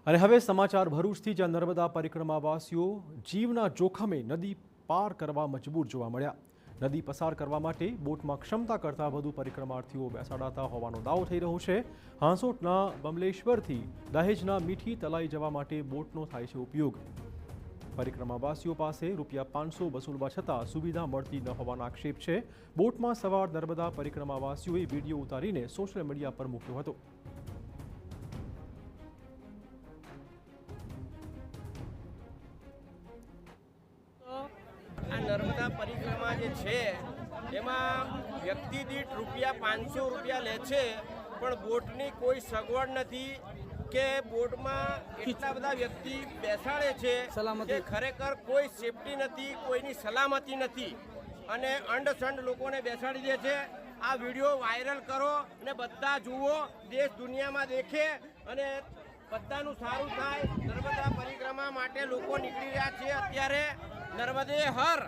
અને હવે સમાચાર ભરૂચથી, જ્યાં નર્મદા પરિક્રમાવાસીઓ જીવના જોખમે નદી પાર કરવા મજબૂર જોવા મળ્યા। નદી પસાર કરવા માટે બોટમાં ક્ષમતા કરતાં વધુ પરિક્રમાર્થીઓ બેસાડાતા હોવાનો દાવો થઈ રહ્યો છે। હાંસોટના બમલેશ્વરથી દહેજના મીઠી તલાઈ જવા માટે બોટનો થાય છે ઉપયોગ। પરિક્રમાવાસીઓ પાસે ₹500 વસૂલવા છતાં સુવિધા મળતી ન હોવાના આક્ષેપ છે। બોટમાં સવાર નર્મદા પરિક્રમાવાસીઓએ વિડીયો ઉતારીને સોશિયલ મીડિયા પર મૂક્યો હતો। આ નર્મદા પરિક્રમા જે છે એમાં વ્યક્તિ દીઠ ₹500 લે છે, પણ બોટની કોઈ સગવડ નથી કે બોટમાં એટલા બધા વ્યક્તિ બેસાડે છે કે ખરેખર કોઈ સેફટી નથી, કોઈની સલામતી નથી અને અંડસંડ લોકોને બેસાડી દે છે। આ વિડીયો વાયરલ કરો અને બધા જુઓ, દેશ દુનિયામાં દેખે અને બધાનું સારું થાય। નર્મદા પરિક્રમા માટે લોકો નીકળી રહ્યા છે અત્યારે। નર્મદે હર।